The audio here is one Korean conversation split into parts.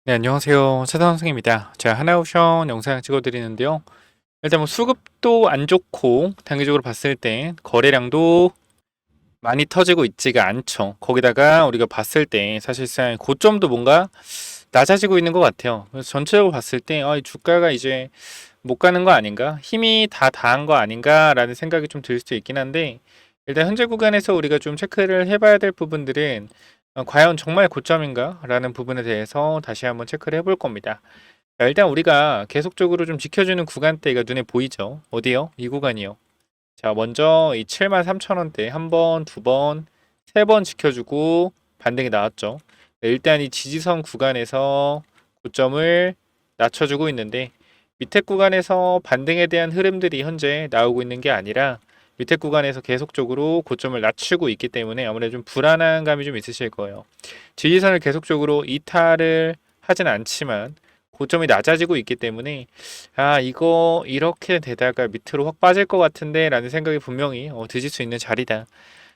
네, 안녕하세요. 차선 선생입니다. 제가 하나오션 영상 찍어드리는데요. 일단 뭐 수급도 안 좋고 단기적으로 봤을 때 거래량도 많이 터지고 있지가 않죠. 거기다가 우리가 봤을 때 사실상 고점도 뭔가 낮아지고 있는 것 같아요. 그래서 전체적으로 봤을 때 이 주가가 이제 못 가는 거 아닌가? 힘이 다 다한 거 아닌가라는 생각이 좀 들 수도 있긴 한데 일단 현재 구간에서 우리가 좀 체크를 해봐야 될 부분들은 과연 정말 고점인가? 라는 부분에 대해서 다시 한번 체크를 해볼 겁니다. 자, 일단 우리가 계속적으로 좀 지켜주는 구간대가 눈에 보이죠? 어디요? 이 구간이요. 자, 먼저 이 73,000원대 한 번, 두 번, 세 번 지켜주고 반등이 나왔죠. 네, 일단 이 지지선 구간에서 고점을 낮춰주고 있는데 밑에 구간에서 반등에 대한 흐름들이 현재 나오고 있는 게 아니라 밑에 구간에서 계속적으로 고점을 낮추고 있기 때문에 아무래도 좀 불안한 감이 좀 있으실 거예요. 지지선을 계속적으로 이탈을 하진 않지만 고점이 낮아지고 있기 때문에 이거 이렇게 되다가 밑으로 확 빠질 것 같은데 라는 생각이 분명히 드실 수 있는 자리다.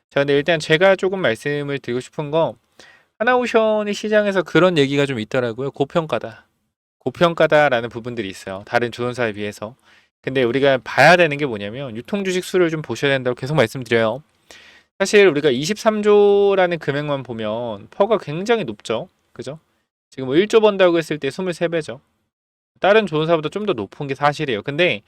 자, 근데 일단 제가 조금 말씀을 드리고 싶은 거 하나오션이 시장에서 그런 얘기가 좀 있더라고요. 고평가다. 고평가다라는 부분들이 있어요. 다른 조선사에 비해서. 근데 우리가 봐야 되는 게 뭐냐면 유통주식 수를 좀 보셔야 된다고 계속 말씀드려요. 사실 우리가 23조라는 금액만 보면 퍼가 굉장히 높죠. 그죠? 지금 뭐 1조 번다고 했을 때 23배죠. 다른 조선사보다 좀 더 높은 게 사실이에요. 근데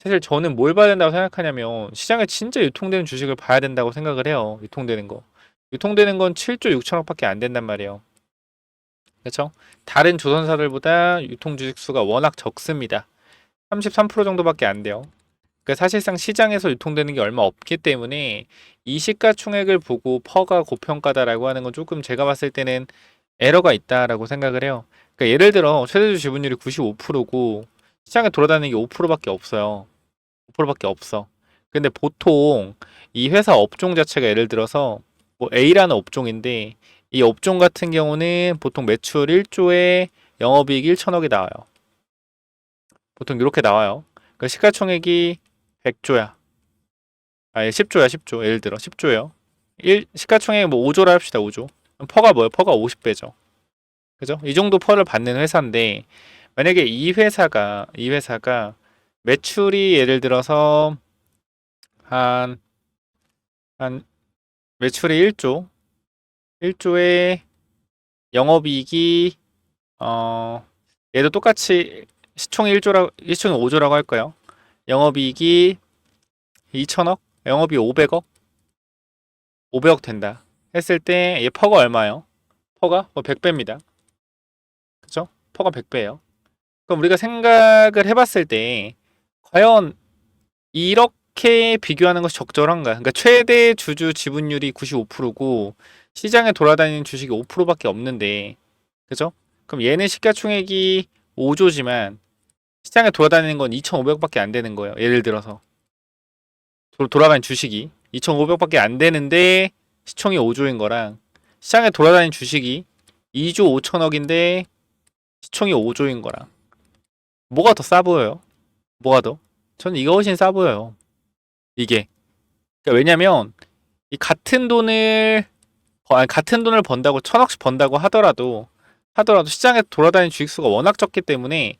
사실 저는 뭘 봐야 된다고 생각하냐면 시장에 진짜 유통되는 주식을 봐야 된다고 생각을 해요. 유통되는 거. 유통되는 건 7조 6천억밖에 안 된단 말이에요. 그렇죠? 다른 조선사들보다 유통 주식 수가 워낙 적습니다. 33% 정도밖에 안 돼요. 그러니까 사실상 시장에서 유통되는 게 얼마 없기 때문에 이 시가총액을 보고 퍼가 고평가다라고 하는 건 조금 제가 봤을 때는 에러가 있다라고 생각을 해요. 그러니까 예를 들어 최대주 지분율이 95%고 시장에 돌아다니는 게 5%밖에 없어요. 5%밖에 없어. 근데 보통 이 회사 업종 자체가 예를 들어서 뭐 A라는 업종인데 이 업종 같은 경우는 보통 매출 1조에 영업이익 1천억이 나와요. 보통 이렇게 나와요. 그러니까 시가총액이 100조야. 10조야, 10조. 예를 들어 10조예요. 시가총액 뭐 5조라 합시다, 5조. 퍼가 뭐예요? 퍼가 50배죠. 그죠? 이 정도 퍼를 받는 회사인데 만약에 이 회사가 매출이 예를 들어서 한 매출이 1조, 1조에 영업이익이 얘도 똑같이 시총이 5조라고 할까요? 영업이익이 2천억, 영업이 500억, 500억 된다. 했을 때 얘 퍼가 얼마예요? 퍼가 뭐 100배입니다. 그죠? 퍼가 100배예요. 그럼 우리가 생각을 해봤을 때 과연 이렇게 비교하는 것이 적절한가? 그러니까 최대 주주 지분율이 95%고 시장에 돌아다니는 주식이 5%밖에 없는데, 그죠? 그럼 얘는 시가총액이 5조지만 시장에 돌아다니는 건 2,500밖에 안 되는 거예요. 예를 들어서 돌아가는 주식이 2,500밖에 안 되는데 시총이 5조인 거랑 시장에 돌아다니는 주식이 2조 5천억인데 시총이 5조인 거랑 뭐가 더 싸 보여요? 뭐가 더? 저는 이거 훨씬 싸 보여요. 이게. 그러니까 왜냐면 이 같은 돈을 번다고 1,000억씩 번다고 하더라도 시장에 돌아다니는 주식수가 워낙 적기 때문에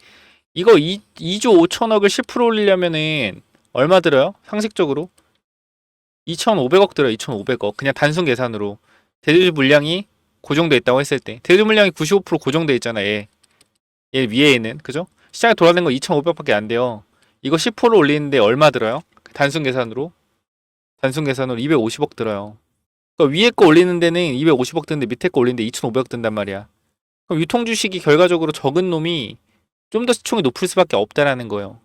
이거 2조 5천억을 10% 올리려면은 얼마 들어요? 상식적으로 2,500억 들어요. 2,500억. 그냥 단순 계산으로 대주주 물량이 고정돼 있다고 했을 때 대주주 물량이 95% 고정돼 있잖아. 얘 위에 있는 그죠? 시장에 돌아다니는 거 2,500밖에 안 돼요. 이거 10% 올리는데 얼마 들어요? 단순 계산으로 250억 들어요. 그러니까 위에 거 올리는 데는 250억 드는데 밑에 거 올리는데 2,500억 든단 말이야. 그럼 유통 주식이 결과적으로 적은 놈이 좀 더 시총이 높을 수밖에 없다라는 거예요.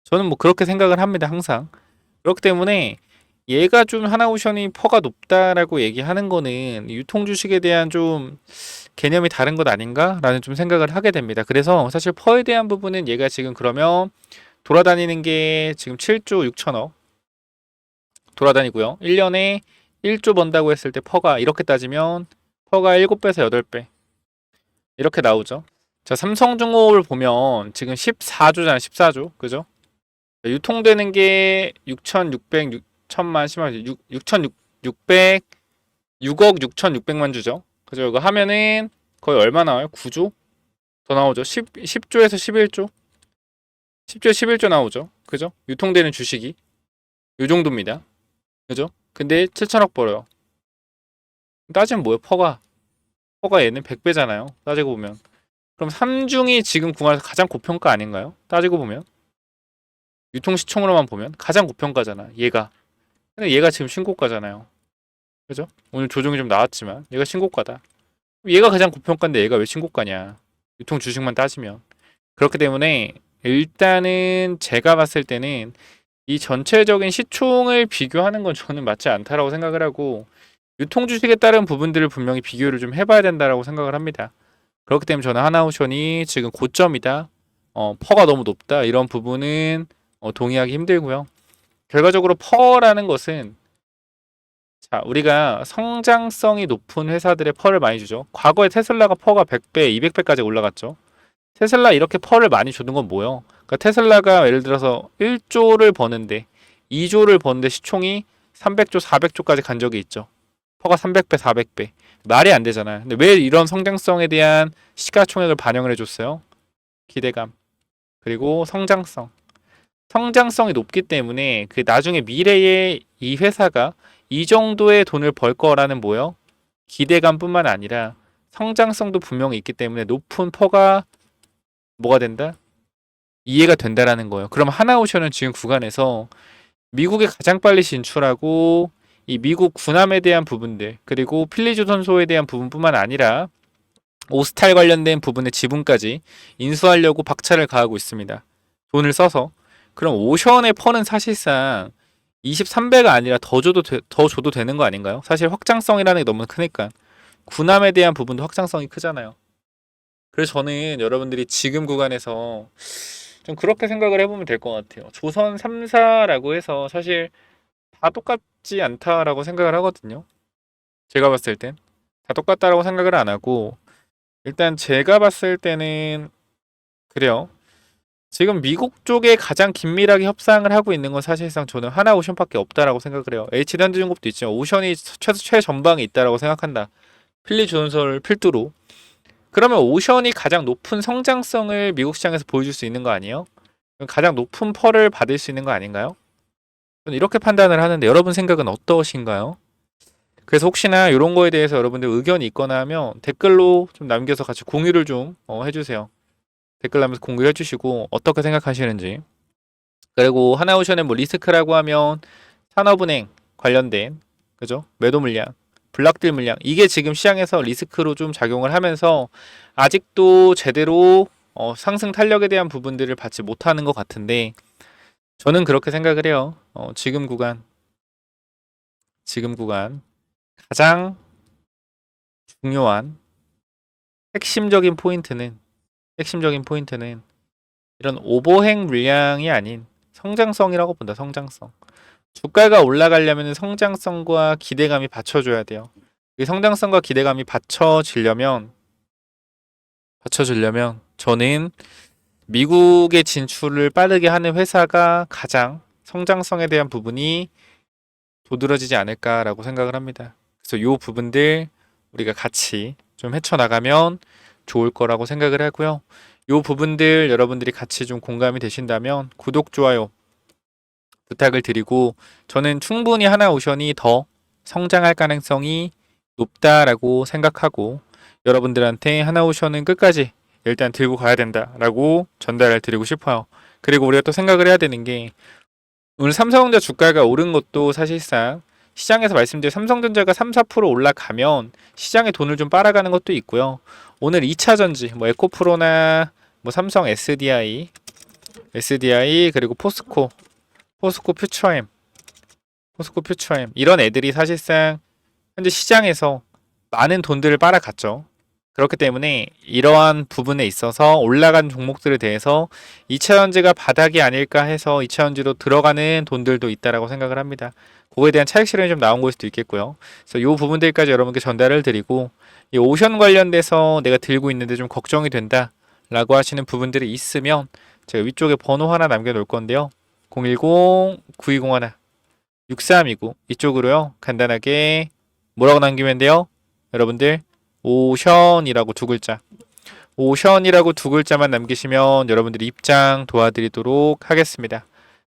저는 뭐 그렇게 생각을 합니다, 항상. 그렇기 때문에 얘가 좀 하나오션이 퍼가 높다라고 얘기하는 거는 유통 주식에 대한 좀 개념이 다른 것 아닌가라는 좀 생각을 하게 됩니다. 그래서 사실 퍼에 대한 부분은 얘가 지금 그러면 돌아다니는 게 지금 7조 6천억 돌아다니고요. 1년에 1조 번다고 했을 때 퍼가 이렇게 따지면 퍼가 7배에서 8배 이렇게 나오죠. 자, 삼성중공업을 보면 지금 14조잖아, 14조. 그죠? 유통되는 게 6,600, 6천만, 10만, 6,600, 6억 6,600만 주죠. 그죠? 이거 하면은 거의 얼마 나와요? 9조? 더 나오죠. 10조에서 11조. 10조에 11조 나오죠. 그죠? 유통되는 주식이 요 정도입니다. 그죠? 근데 7천억 벌어요. 따지면 뭐예요? 퍼가 얘는 100배잖아요. 따지고 보면. 그럼 삼중이 지금 구간에서 가장 고평가 아닌가요? 따지고 보면. 유통시총으로만 보면 가장 고평가잖아. 얘가. 근데 얘가 지금 신고가잖아요. 그죠? 오늘 조정이 좀 나왔지만 얘가 신고가다. 얘가 가장 고평가인데 얘가 왜 신고가냐? 유통 주식만 따지면. 그렇기 때문에 일단은 제가 봤을 때는 이 전체적인 시총을 비교하는 건 저는 맞지 않다라고 생각을 하고 유통 주식에 따른 부분들을 분명히 비교를 좀 해봐야 된다라고 생각을 합니다. 그렇기 때문에 저는 하나오션이 지금 고점이다. 퍼가 너무 높다. 이런 부분은 동의하기 힘들고요. 결과적으로 퍼라는 것은 자, 우리가 성장성이 높은 회사들의 펄을 많이 주죠. 과거에 테슬라가 퍼가 100배, 200배까지 올라갔죠. 테슬라 이렇게 펄을 많이 주는 건 뭐예요? 그러니까 테슬라가 예를 들어서 1조를 버는데 2조를 버는데 시총이 300조, 400조까지 간 적이 있죠. 퍼가 300배, 400배. 말이 안 되잖아요. 근데 왜 이런 성장성에 대한 시가총액을 반영을 해줬어요? 기대감. 그리고 성장성. 성장성이 높기 때문에 그 나중에 미래에 이 회사가 이 정도의 돈을 벌 거라는 뭐요? 기대감뿐만 아니라 성장성도 분명히 있기 때문에 높은 퍼가 뭐가 된다? 이해가 된다라는 거예요. 그럼 하나오션은 지금 구간에서 미국에 가장 빨리 진출하고 이 미국 군함에 대한 부분들 그리고 필리조선소에 대한 부분뿐만 아니라 오스탈 관련된 부분의 지분까지 인수하려고 박차를 가하고 있습니다. 돈을 써서. 그럼 오션의 펀은 사실상 23배가 아니라 더 줘도 되는 거 아닌가요? 사실 확장성이라는 게 너무 크니까. 군함에 대한 부분도 확장성이 크잖아요. 그래서 저는 여러분들이 지금 구간에서 좀 그렇게 생각을 해보면 될 것 같아요. 조선 3사라고 해서 사실 다 똑같지 않다라고 생각을 하거든요. 제가 봤을 땐. 다 똑같다라고 생각을 안 하고 일단 제가 봤을 때는 그래요. 지금 미국 쪽에 가장 긴밀하게 협상을 하고 있는 건 사실상 저는 하나오션밖에 없다라고 생각을 해요. HD현대중공업도 있지만 오션이 최전방에 있다라고 생각한다. 필리조선소를 필두로. 그러면 오션이 가장 높은 성장성을 미국 시장에서 보여줄 수 있는 거 아니에요? 가장 높은 펄을 받을 수 있는 거 아닌가요? 저는 이렇게 판단을 하는데 여러분 생각은 어떠신가요? 그래서 혹시나 이런 거에 대해서 여러분들 의견이 있거나 하면 댓글로 좀 남겨서 같이 공유를 좀 해주세요. 댓글 남겨서 공유해 주시고 어떻게 생각하시는지. 그리고 하나오션의 뭐 리스크라고 하면 산업은행 관련된 그죠? 매도 물량, 블락딜 물량 이게 지금 시장에서 리스크로 좀 작용을 하면서 아직도 제대로 상승 탄력에 대한 부분들을 받지 못하는 것 같은데 저는 그렇게 생각을 해요. 지금 구간 가장 중요한 핵심적인 포인트는 이런 오버행 물량이 아닌 성장성이라고 본다. 성장성. 주가가 올라가려면 성장성과 기대감이 받쳐줘야 돼요. 이 성장성과 기대감이 받쳐주려면 저는 미국의 진출을 빠르게 하는 회사가 가장 성장성에 대한 부분이 도드라지지 않을까라고 생각을 합니다. 그래서 이 부분들 우리가 같이 좀 헤쳐나가면 좋을 거라고 생각을 하고요. 이 부분들 여러분들이 같이 좀 공감이 되신다면 구독, 좋아요 부탁을 드리고 저는 충분히 하나오션이 더 성장할 가능성이 높다라고 생각하고 여러분들한테 하나오션은 끝까지 일단 들고 가야 된다라고 전달을 드리고 싶어요. 그리고 우리가 또 생각을 해야 되는 게 오늘 삼성전자 주가가 오른 것도 사실상 시장에서 말씀드린 삼성전자가 3, 4% 올라가면 시장에 돈을 좀 빨아가는 것도 있고요. 오늘 2차 전지 뭐 에코프로나 뭐 삼성 SDI 그리고 포스코 퓨처엠 이런 애들이 사실상 현재 시장에서 많은 돈들을 빨아갔죠. 그렇기 때문에 이러한 부분에 있어서 올라간 종목들에 대해서 2차전지가 바닥이 아닐까 해서 2차전지로 들어가는 돈들도 있다라고 생각을 합니다. 그거에 대한 차익 실현이 좀 나온 걸 수도 있겠고요. 그래서 이 부분들까지 여러분께 전달을 드리고 이 오션 관련돼서 내가 들고 있는데 좀 걱정이 된다 라고 하시는 부분들이 있으면 제가 위쪽에 번호 하나 남겨놓을 건데요. 010-9201-6329 이쪽으로요. 간단하게 뭐라고 남기면 돼요? 여러분들 오션이라고 두 글자 오션이라고 두 글자만 남기시면 여러분들이 입장 도와드리도록 하겠습니다.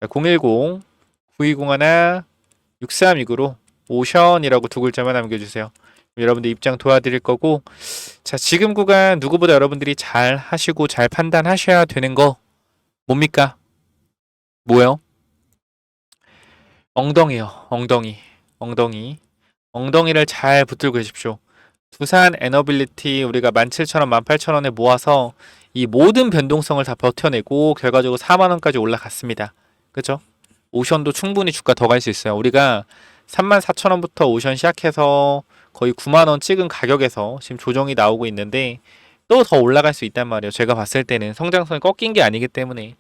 010-9201-6329로 오션이라고 두 글자만 남겨주세요. 여러분들 입장 도와드릴 거고, 자, 지금 구간 누구보다 여러분들이 잘 하시고 잘 판단하셔야 되는 거 뭡니까? 뭐예요? 엉덩이요. 엉덩이를 잘 붙들고 계십시오. 두산 에너빌리티 우리가 17,000원, 18,000원에 모아서 이 모든 변동성을 다 버텨내고 결과적으로 4만원까지 올라갔습니다. 그죠? 오션도 충분히 주가 더 갈 수 있어요. 우리가 34,000원부터 오션 시작해서 거의 9만원 찍은 가격에서 지금 조정이 나오고 있는데 또 더 올라갈 수 있단 말이에요. 제가 봤을 때는 성장성이 꺾인 게 아니기 때문에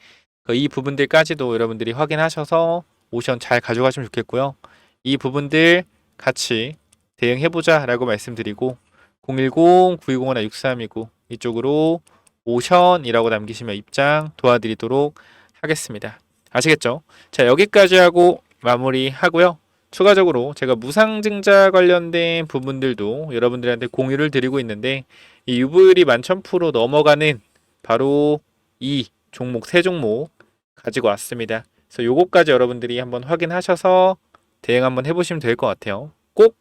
이 부분들까지도 여러분들이 확인하셔서 오션 잘 가져가시면 좋겠고요. 이 부분들 같이 대응해보자 라고 말씀드리고 010-9201-6329 이쪽으로 오션이라고 남기시면 입장 도와드리도록 하겠습니다. 아시겠죠? 자, 여기까지 하고 마무리하고요. 추가적으로 제가 무상증자 관련된 부분들도 여러분들한테 공유를 드리고 있는데 이 유보율이 11,000% 넘어가는 바로 이 종목, 세 종목 가지고 왔습니다. 그래서 요거까지 여러분들이 한번 확인하셔서 대응 한번 해보시면 될 것 같아요. 꼭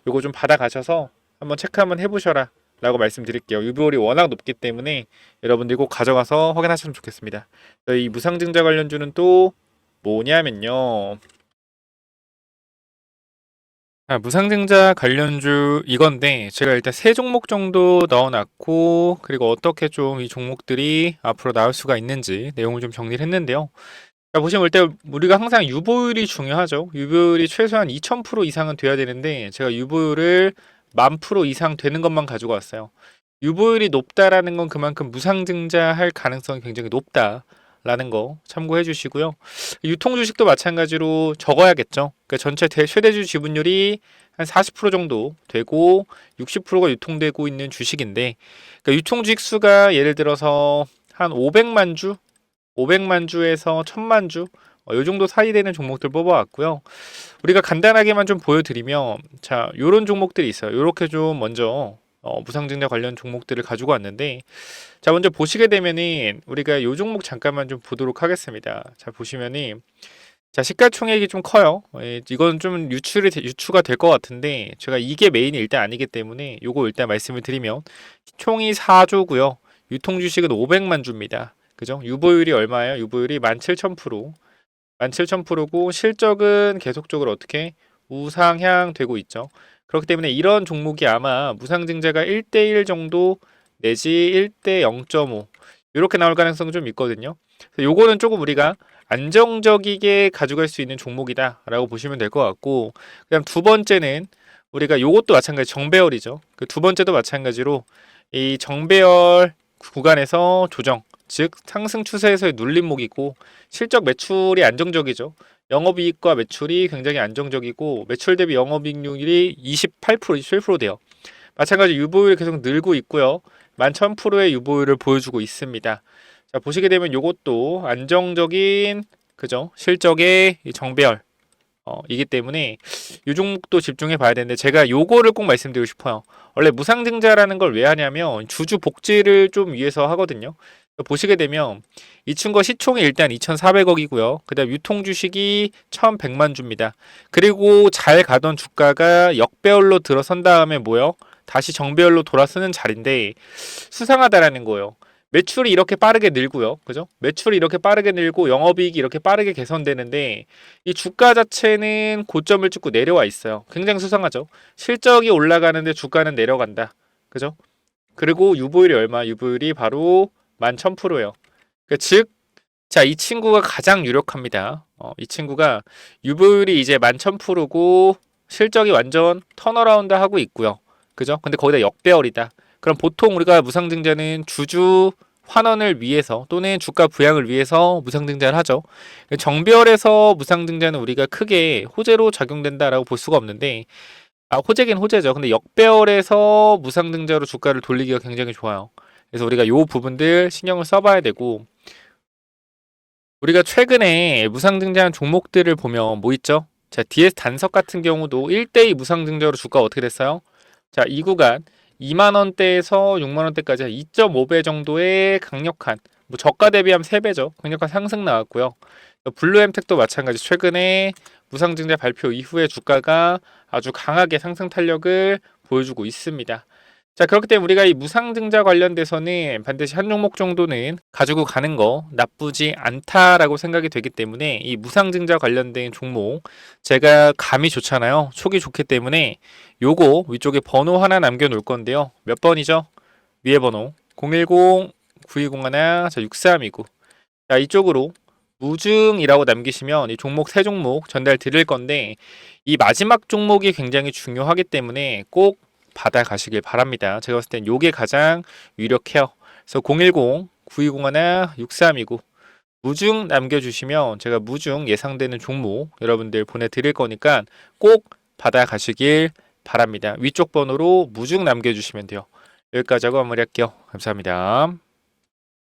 요거 좀 받아가셔서 한번 체크 한번 해보셔라 라고 말씀드릴게요. 유보율이 워낙 높기 때문에 여러분들이 꼭 가져가서 확인하셨으면 좋겠습니다. 이 무상증자 관련주는 또 뭐냐면요, 무상증자 관련주 이건데 제가 일단 세 종목 정도 넣어놨고 그리고 어떻게 좀 이 종목들이 앞으로 나올 수가 있는지 내용을 좀 정리를 했는데요. 자, 보시면 일단 우리가 항상 유보율이 중요하죠. 유보율이 최소한 2000% 이상은 돼야 되는데 제가 유보율을 10,000% 이상 되는 것만 가지고 왔어요. 유보율이 높다라는 건 그만큼 무상증자할 가능성이 굉장히 높다라는 거 참고해 주시고요. 유통주식도 마찬가지로 적어야겠죠. 그러니까 전체 최대주 지분율이 한 40% 정도 되고 60%가 유통되고 있는 주식인데 그러니까 유통주식 수가 예를 들어서 한 500만 주 500만 주에서 1000만 주, 요 정도 사이 되는 종목들 뽑아왔고요. 우리가 간단하게만 좀 보여드리면, 자, 요런 종목들이 있어요. 요렇게 좀 먼저 무상증자 관련 종목들을 가지고 왔는데, 자, 먼저 보시게 되면은 우리가 요 종목 잠깐만 좀 보도록 하겠습니다. 자, 보시면은 자, 시가총액이 좀 커요. 이건 좀 유추가 될 것 같은데 제가 이게 메인이 일단 아니기 때문에 요거 일단 말씀을 드리면 총이 4조고요. 유통주식은 500만 주입니다. 그죠? 유보율이 얼마예요? 유보율이 17,000%. 17,000%고 실적은 계속적으로 어떻게 우상향 되고 있죠. 그렇기 때문에 이런 종목이 아마 무상증자가 1대1 정도 내지 1대 0.5 이렇게 나올 가능성이 좀 있거든요. 요거는 조금 우리가 안정적이게 가져갈 수 있는 종목이다 라고 보시면 될 것 같고 그다음 두 번째는 우리가 요것도 마찬가지 정배열이죠. 그 두 번째도 마찬가지로 이 정배열 구간에서 조정 즉 상승 추세에서의 눌림목이고 실적 매출이 안정적이죠. 영업이익과 매출이 굉장히 안정적이고 매출 대비 영업이익률이 28%, 27% 돼요. 마찬가지 유보율이 계속 늘고 있고요. 11,000%의 유보율을 보여주고 있습니다. 자, 보시게 되면 이것도 안정적인 그죠? 실적의 정배열 이기 때문에 이 종목도 집중해 봐야 되는데 제가 요거를 꼭 말씀드리고 싶어요. 원래 무상증자라는 걸 왜 하냐면 주주 복지를 좀 위해서 하거든요. 보시게 되면 이 친구가 시총이 일단 2,400억이고요. 그 다음 유통주식이 1,100만 주입니다. 그리고 잘 가던 주가가 역배열로 들어선 다음에 뭐요? 다시 정배열로 돌아서는 자리인데 수상하다라는 거예요. 매출이 이렇게 빠르게 늘고요. 그죠? 매출이 이렇게 빠르게 늘고 영업이익이 이렇게 빠르게 개선되는데 이 주가 자체는 고점을 찍고 내려와 있어요. 굉장히 수상하죠. 실적이 올라가는데 주가는 내려간다. 그죠? 그리고 유보율이 얼마? 유보율이 바로 11,000%예요. 그러니까 즉, 자, 이 친구가 가장 유력합니다. 이 친구가 유보율이 이제 11,000%고 실적이 완전 턴어라운드 하고 있고요. 그죠? 근데 거기다 역배열이다. 그럼 보통 우리가 무상증자는 주주 환원을 위해서 또는 주가 부양을 위해서 무상증자를 하죠. 정배열에서 무상증자는 우리가 크게 호재로 작용된다라고 볼 수가 없는데 호재긴 호재죠. 근데 역배열에서 무상증자로 주가를 돌리기가 굉장히 좋아요. 그래서 우리가 요 부분들 신경을 써봐야 되고 우리가 최근에 무상증자한 종목들을 보면 뭐 있죠? 자, DS 단석 같은 경우도 1대2 무상증자로 주가가 어떻게 됐어요? 자, 이 구간 2만 원대에서 6만 원대까지 한 2.5배 정도의 강력한 뭐 저가 대비하면 3배죠. 강력한 상승 나왔고요. 블루엠텍도 마찬가지 최근에 무상증자 발표 이후에 주가가 아주 강하게 상승 탄력을 보여주고 있습니다. 자, 그렇기 때문에 우리가 이 무상증자 관련돼서는 반드시 한 종목 정도는 가지고 가는 거 나쁘지 않다라고 생각이 되기 때문에 이 무상증자 관련된 종목 제가 감이 좋잖아요. 촉이 좋기 때문에 요거 위쪽에 번호 하나 남겨 놓을 건데요. 몇 번이죠? 위에 번호 010-9201-6329. 자, 이쪽으로 무증이라고 남기시면 이 종목 세 종목 전달 드릴 건데 이 마지막 종목이 굉장히 중요하기 때문에 꼭 받아가시길 바랍니다. 제가 봤을 땐 요게 가장 유력해요. 그래서 010-9201-6329 무증 남겨주시면 제가 무증 예상되는 종목 여러분들 보내드릴 거니까 꼭 받아가시길 바랍니다. 위쪽 번호로 무증 남겨주시면 돼요. 여기까지 하고 마무리할게요. 감사합니다.